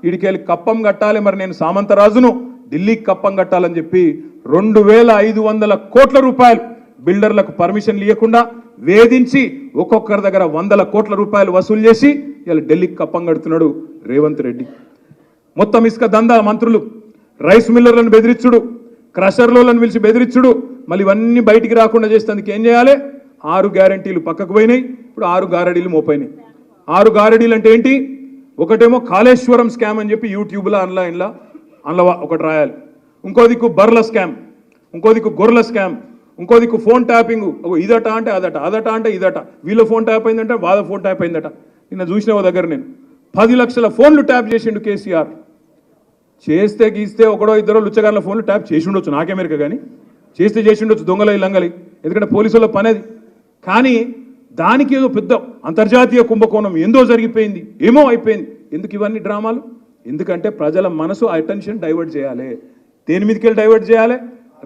ఇడికెళ్ళి కప్పం కట్టాలి, మరి నేను సామంతరాజును ఢిల్లీకి కప్పం కట్టాలని చెప్పి 2500 కోట్ల రూపాయలు బిల్డర్లకు పర్మిషన్ ఇవ్వకుండా వేధించి ఒక్కొక్కరి దగ్గర 100 కోట్ల రూపాయలు వసూలు చేసి ఇలా ఢిల్లీకి కప్పం కడుతున్నాడు రేవంత్ రెడ్డి. మొత్తం ఇసుక దందా మంత్రులు, రైస్ మిల్లర్లను బెదిరించుడు, క్రషర్లను పిలిచి బెదిరించుడు, మళ్ళీ ఇవన్నీ బయటికి రాకుండా చేసేందుకు ఏం చేయాలి? 6 గ్యారంటీలు పక్కకు పోయినాయి, ఇప్పుడు 6 గారడీలు మోపోయినాయి. 6 గారడీలు అంటే ఏంటి? ఒకటేమో కాళేశ్వరం స్కామ్ అని చెప్పి యూట్యూబ్లో ఆన్లైన్లో ఒకటి రాయాలి, ఇంకో దిక్కు బర్ల స్కామ్, ఇంకో దిక్కు గొర్రెల స్కామ్, ఇంకో దిక్కు ఫోన్ ట్యాపింగ్, ఇదట అంటే అదట, అదట అంటే ఇదట, వీళ్ళ ఫోన్ ట్యాప్ అయిందంటే వాళ్ళ ఫోన్ ట్యాప్ అయిందట. నిన్న చూసిన దగ్గర నేను 10 లక్షల ఫోన్లు ట్యాప్ చేసిండు కేసీఆర్. చేస్తే గీస్తే ఒకడో ఇద్దరో లుచ్చగాళ్ళ ఫోన్లు ట్యాప్ చేసి ఉండొచ్చు, నాకెమెరిక కానీ చేస్తే చేసి ఉండొచ్చు, దొంగల లంగలి, ఎందుకంటే పోలీసుల పనేది. కానీ దానికి ఏదో పెద్ద అంతర్జాతీయ కుంభకోణం ఏందో జరిగిపోయింది, ఏమో అయిపోయింది. ఎందుకు ఇవన్నీ డ్రామాలు? ఎందుకంటే ప్రజల మనసు అటెన్షన్ డైవర్ట్ చేయాలి. దేని మీదకి వెళ్ళి డైవర్ట్ చేయాలి?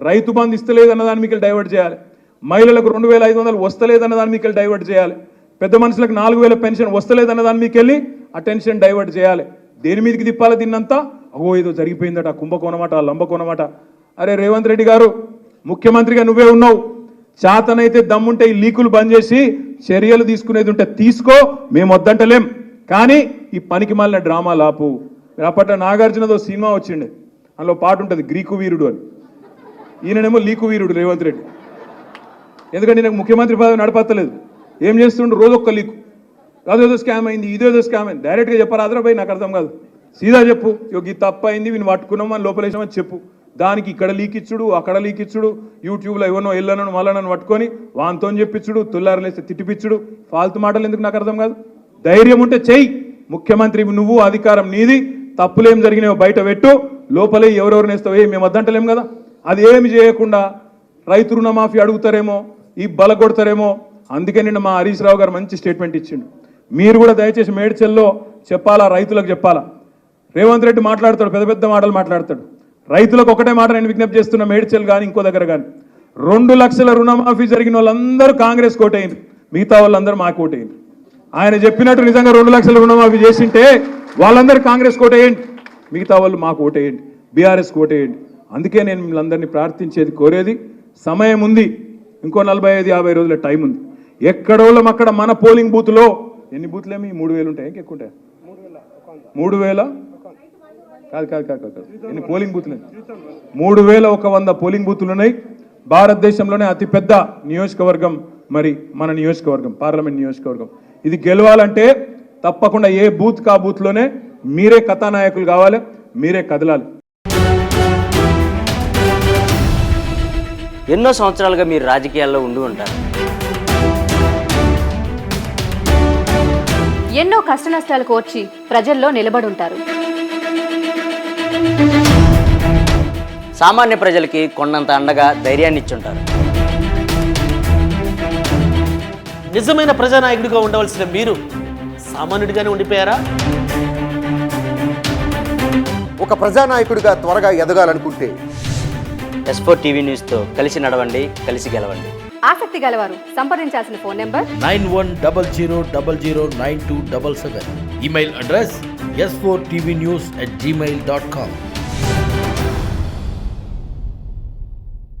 రైతు బంధు ఇస్తలేదన్న దాని మీకు డైవర్ట్ చేయాలి, మహిళలకు 2500 వస్తలేదన్న దాని మీకు డైవర్ట్ చేయాలి, పెద్ద మనుషులకు 4000 పెన్షన్ వస్తలేదన్న దాని మీకు వెళ్ళి అటెన్షన్ డైవర్ట్ చేయాలి. దేని మీదకి తిప్పాలి దీన్నంతా? ఏదో జరిగిపోయిందట, కుంభకోణమాట, లంబకోణమాట. అరే రేవంత్ రెడ్డి గారు, ముఖ్యమంత్రిగా నువ్వే ఉన్నావు, చేతనైతే దమ్ముంటే ఈ లీకులు బంద్ చేసి చర్యలు తీసుకునేది ఉంటే తీసుకో, మేము వద్దంటలేం. కానీ ఈ పనికి మాలిన డ్రామా లాపు. అప్పట్లో నాగార్జునదో సినిమా వచ్చిండే, అందులో పాట ఉంటుంది గ్రీకు వీరుడు అని. ఈయననేమో లీకు వీరుడు రేవంత్ రెడ్డి. ఎందుకంటే నాకు ముఖ్యమంత్రి పదవి నడపత్తలేదు, ఏం చేస్తుండ్రు? రోజొక్క లీకు, అదేదో స్కామ్ అయింది, ఇదేదో స్కామ్ అయింది. డైరెక్ట్గా చెప్పారు, అదరాబాయి నాకు అర్థం కాదు, సీదా చెప్పు, ఈ తప్పు అయింది, వీని పట్టుకున్నాం అని లోపలేసామని చెప్పు. దానికి ఇక్కడ లీక్ ఇచ్చుడు, అక్కడ లీక్ ఇచ్చుడు, యూట్యూబ్లో ఎవరినో ఎల్లనను మళ్ళనను పట్టుకొని వాంతో చెప్పించుడు, తుల్లారలేస్తే తిట్టిపిచ్చుడు, ఫాల్తు మాటలు ఎందుకు నాకు అర్థం కాదు. ధైర్యం ఉంటే చెయ్యి, ముఖ్యమంత్రి నువ్వు, అధికారం నీది, తప్పులేం జరిగినాయో బయట పెట్టు, లోపలే ఎవరెవరు నేస్తావు మేము వద్దంటలేం కదా. అది ఏమి చేయకుండా రైతు రుణమాఫీ అడుగుతారేమో, ఈ బలగొడతారేమో. అందుకే నిన్న మా హరీష్ రావు గారు మంచి స్టేట్మెంట్ ఇచ్చిండు. మీరు కూడా దయచేసి మేడ్చల్లో చెప్పాలా, రైతులకు చెప్పాలా. రేవంత్ రెడ్డి మాట్లాడతాడు, పెద్ద పెద్ద మాటలు మాట్లాడతాడు. రైతులకు ఒకటే మాట నేను విజ్ఞప్తి చేస్తున్నా, మేడ్చల్ కానీ ఇంకో దగ్గర కానీ, 2 లక్షల రుణమాఫీ జరిగిన వాళ్ళందరూ కాంగ్రెస్ కోటైంది, మిగతా వాళ్ళందరూ మా కోటైంది. ఆయన చెప్పినట్టు నిజంగా 2 లక్షల రుణమాఫీ చేసింటే వాళ్ళందరూ కాంగ్రెస్ కోటేయండి, మిగతా వాళ్ళు మాకు ఓటేయండి, బీఆర్ఎస్ కోటేయండి. అందుకే నేను మిమ్మల్ని ప్రార్థించేది, కోరేది, సమయం ఉంది, ఇంకో 45-50 రోజుల టైం ఉంది. ఎక్కడోళ్ళం అక్కడ మన పోలింగ్ బూత్లో, ఎన్ని బూత్లేమి 3000 ఉంటాయి, ఇంకెక్కువ ఉంటాయి, 3000 కాదు ఎన్ని పోలింగ్ బూత్లు? 3100 పోలింగ్ బూత్లు ఉన్నాయి. భారతదేశంలోనే అతిపెద్ద నియోజకవర్గం మరి మన నియోజకవర్గం, పార్లమెంట్ నియోజకవర్గం. ఇది గెలవాలంటే తప్పకుండా ఏ బూత్ కా బూత్లోనే మీరే కథానాయకులు కావాలి, మీరే కదలాలి. ఎన్నో సంవత్సరాలుగా మీరు రాజకీయాల్లో ఉండి ఉంటారు. ఎన్నో కష్ట నష్టాలు కోర్చి ప్రజల్లో నిలబడి ఉంటారు. సామాన్య ప్రజలకి కొండంత అండగా ధైర్యాన్ని ఇచ్చుంటారు. నిజమైన ప్రజానాయకుడిగా ఉండవలసిన మీరు సామాన్యుడిగానే ఉండిపోయారా? ఒక ప్రజానాయకుడిగా త్వరగా ఎదగాలనుకుంటే S4 టీవీ న్యూస్తో కలిసి నడవండి, కలిసి గెలవండి. ఆసక్తి గలవారు సంప్రదించాల్సిన phone number 9100009277. Email address s4tvnews@gmail.com.